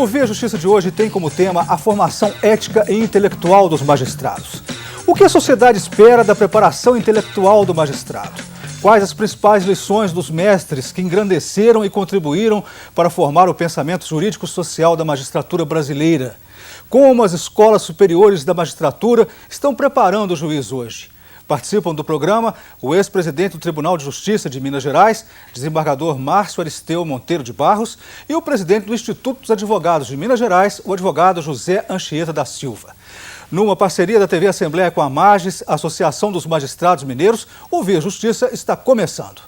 O Via Justiça de hoje tem como tema a formação ética e intelectual dos magistrados. O que a sociedade espera da preparação intelectual do magistrado? Quais as principais lições dos mestres que engrandeceram e contribuíram para formar o pensamento jurídico-social da magistratura brasileira? Como as escolas superiores da magistratura estão preparando o juiz hoje? Participam do programa o ex-presidente do Tribunal de Justiça de Minas Gerais, desembargador Márcio Aristeu Monteiro de Barros, e o presidente do Instituto dos Advogados de Minas Gerais, o advogado José Anchieta da Silva. Numa parceria da TV Assembleia com a Magis, Associação dos Magistrados Mineiros, o Via Justiça está começando.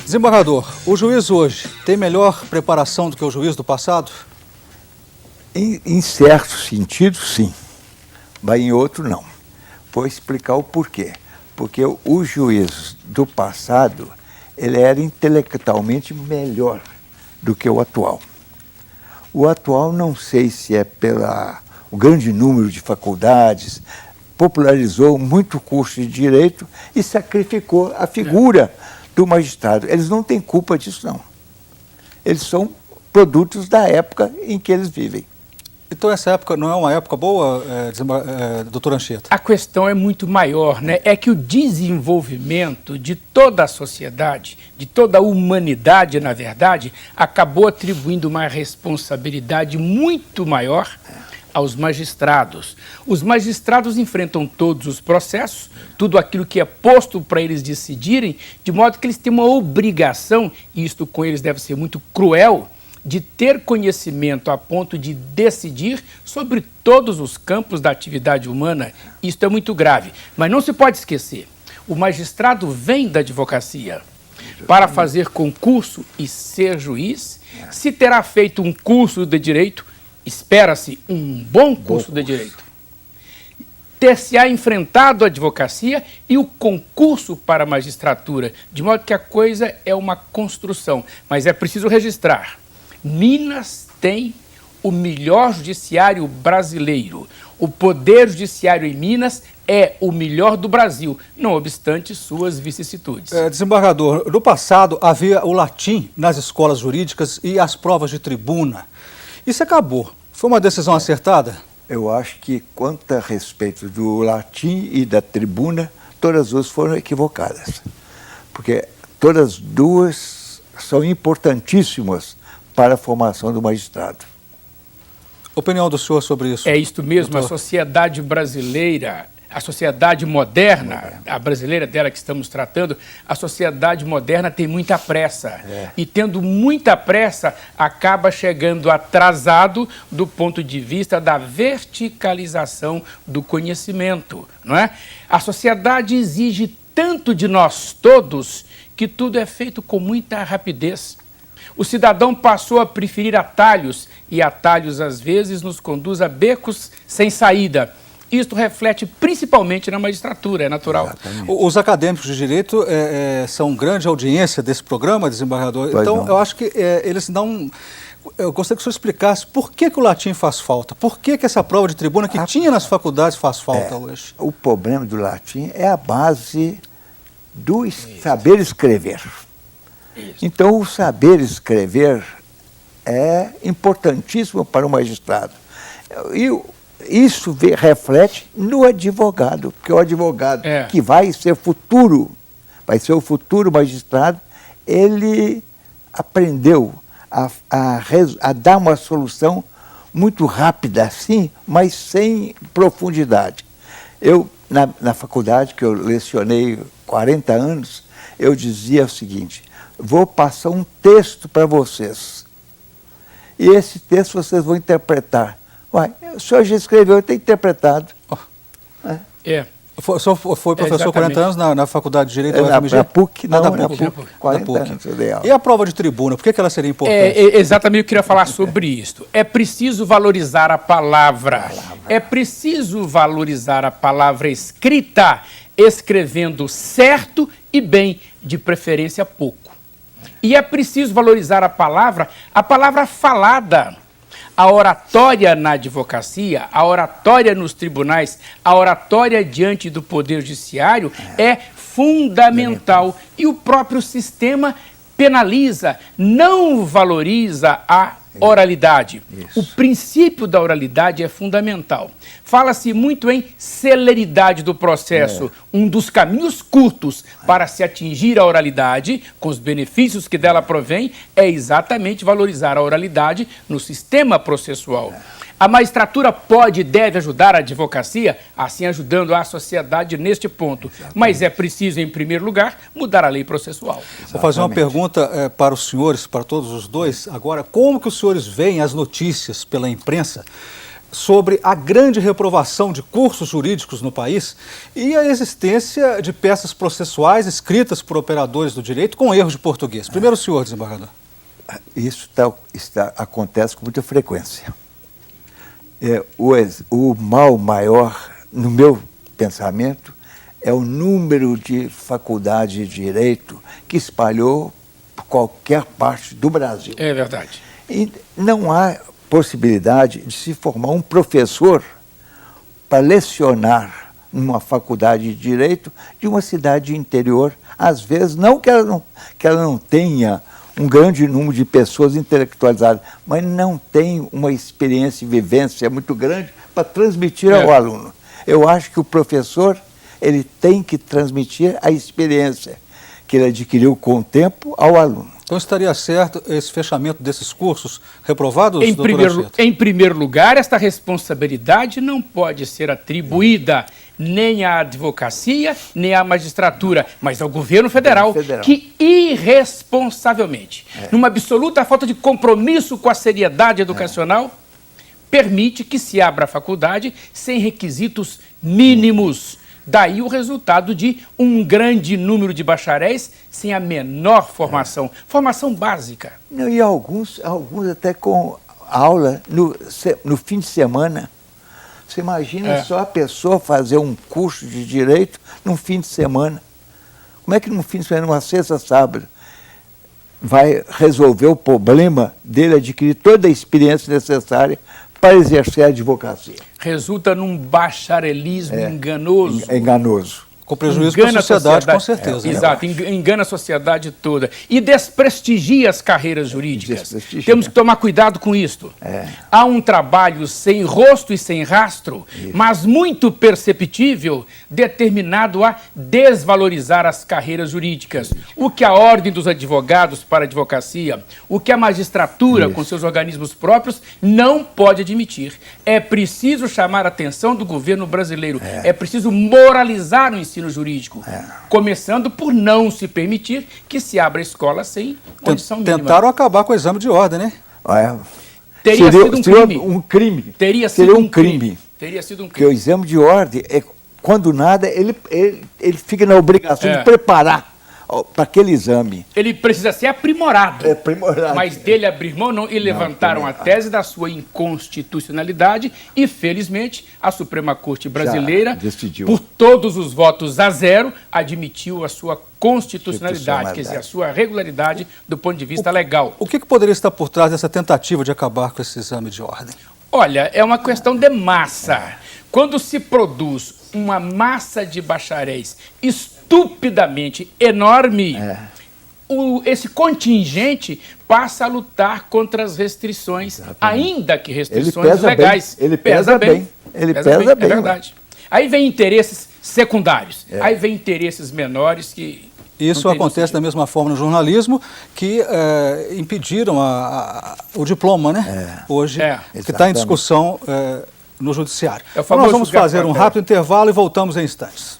Desembargador, o juiz hoje tem melhor preparação do que o juiz do passado? Em certo sentido, sim, mas em outro, não. Vou explicar o porquê. Porque o juiz do passado, ele era intelectualmente melhor do que o atual. O atual, não sei se é pelo grande número de faculdades, popularizou muito o curso de direito e sacrificou a figura do magistrado. Eles não têm culpa disso, não. Eles são produtos da época em que eles vivem. Então essa época não é uma época boa, doutor Anchieta? A questão é muito maior, né? É que o desenvolvimento de toda a sociedade, de toda a humanidade, na verdade, acabou atribuindo uma responsabilidade muito maior aos magistrados. Os magistrados enfrentam todos os processos, tudo aquilo que é posto para eles decidirem, de modo que eles têm uma obrigação, e isto com eles deve ser muito cruel, de ter conhecimento a ponto de decidir sobre todos os campos da atividade humana. Isto é muito grave. Mas não se pode esquecer, o magistrado vem da advocacia para fazer concurso e ser juiz. Se terá feito um curso de direito, espera-se um bom curso de direito. Ter-se-á enfrentado a advocacia e o concurso para a magistratura, de modo que a coisa é uma construção. Mas é preciso registrar, Minas tem o melhor judiciário brasileiro. O poder judiciário em Minas é o melhor do Brasil, não obstante suas vicissitudes. Desembargador, no passado havia o latim nas escolas jurídicas e as provas de tribuna. Isso acabou. Foi uma decisão acertada? Eu acho que, quanto a respeito do latim e da tribuna, todas as duas foram equivocadas. Porque todas as duas são importantíssimas para a formação do magistrado. Opinião do senhor sobre isso? É isto mesmo, doutor? A sociedade brasileira, a sociedade moderna, a brasileira dela que estamos tratando, a sociedade moderna tem muita pressa. E tendo muita pressa, acaba chegando atrasado do ponto de vista da verticalização do conhecimento, não é? A sociedade exige tanto de nós todos que tudo é feito com muita rapidez. O cidadão passou a preferir atalhos, e atalhos às vezes nos conduz a becos sem saída. Isto reflete principalmente na magistratura, é natural. Exatamente. Os acadêmicos de direito são grande audiência desse programa, desembargador. Pois então, não. eu acho que eles não... Eu gostaria que o senhor explicasse por que o latim faz falta, por que essa prova de tribuna que tinha nas faculdades faz falta hoje. O problema do latim é a base do saber escrever. Então, o saber escrever é importantíssimo para o magistrado. E isso reflete no advogado, porque o advogado que vai ser o futuro magistrado, ele aprendeu a dar uma solução muito rápida assim, mas sem profundidade. Eu, na faculdade, que eu lecionei 40 anos, eu dizia o seguinte: vou passar um texto para vocês. E esse texto vocês vão interpretar. Uai, o senhor já escreveu, eu tenho interpretado. O senhor foi professor 40 anos na Faculdade de Direito da UFMG? Na PUC, não, na na PUC. PUC. 40 anos, ideal. E a prova de tribuna, por que ela seria importante? Exatamente, eu queria falar sobre isso. É preciso valorizar a palavra. É preciso valorizar a palavra escrita, escrevendo certo e bem, de preferência pouco. E é preciso valorizar a palavra falada. A oratória na advocacia, a oratória nos tribunais, a oratória diante do Poder Judiciário é fundamental. E o próprio sistema penaliza, não valoriza a oralidade. Isso. O princípio da oralidade é fundamental. Fala-se muito em celeridade do processo. Um dos caminhos curtos para se atingir a oralidade, com os benefícios que dela provém, é exatamente valorizar a oralidade no sistema processual. A magistratura pode e deve ajudar a advocacia, assim ajudando a sociedade neste ponto. Exatamente. Mas é preciso, em primeiro lugar, mudar a lei processual. Exatamente. Vou fazer uma pergunta para os senhores, para todos os dois. Agora, como que os senhores veem as notícias pela imprensa sobre a grande reprovação de cursos jurídicos no país e a existência de peças processuais escritas por operadores do direito com erros de português? Primeiro o senhor, desembargador. Isso acontece com muita frequência. O mal maior, no meu pensamento, é o número de faculdade de direito que espalhou por qualquer parte do Brasil. É verdade. E não há possibilidade de se formar um professor para lecionar numa faculdade de direito de uma cidade interior. Às vezes, não que ela não tenha um grande número de pessoas intelectualizadas, mas não tem uma experiência e vivência muito grande para transmitir ao aluno. Eu acho que o professor ele tem que transmitir a experiência que ele adquiriu com o tempo ao aluno. Então estaria certo esse fechamento desses cursos reprovados, Em primeiro lugar, esta responsabilidade não pode ser atribuída nem à advocacia, nem à magistratura, mas ao governo federal, que irresponsavelmente, numa absoluta falta de compromisso com a seriedade educacional, permite que se abra a faculdade sem requisitos mínimos. Daí o resultado de um grande número de bacharéis sem a menor formação, formação básica. E alguns até com aula no fim de semana. Você imagina só a pessoa fazer um curso de direito num fim de semana. Como é que num fim de semana, numa sexta, sábado, vai resolver o problema dele adquirir toda a experiência necessária para exercer a advocacia? Resulta num bacharelismo enganoso. Enganoso. Com prejuízo para a sociedade, com certeza. Exato, engana a sociedade toda. E desprestigia as carreiras jurídicas. Temos que tomar cuidado com isto. Há um trabalho sem rosto e sem rastro, mas muito perceptível, determinado a desvalorizar as carreiras jurídicas. O que a Ordem dos Advogados para a Advocacia, o que a magistratura, com seus organismos próprios, não pode admitir. É preciso chamar a atenção do governo brasileiro. É preciso moralizar o ensino jurídico, começando por não se permitir que se abra escola sem condição mínima. Tentaram acabar com o exame de ordem, né? Teria sido um crime. Teria sido um crime. Porque o exame de ordem, quando nada, ele fica na obrigação de preparar para aquele exame. Ele precisa ser aprimorado. Aprimorado. Mas dele abrir mão não, e levantaram a tese da sua inconstitucionalidade e, felizmente, a Suprema Corte Brasileira, por todos os votos a 0, admitiu a sua constitucionalidade, quer dizer, a sua regularidade do ponto de vista legal. O que poderia estar por trás dessa tentativa de acabar com esse exame de ordem? Olha, é uma questão de massa. Quando se produz uma massa de bacharéis estupidamente enorme, esse contingente passa a lutar contra as restrições, ainda que restrições legais. Ele pesa bem. Ele pesa bem. É verdade. Aí vem interesses secundários, aí vem interesses menores que... Isso acontece da mesma forma no jornalismo, que impediram o diploma, né? Hoje, que está em discussão no judiciário. Então nós vamos fazer um rápido intervalo e voltamos em instantes.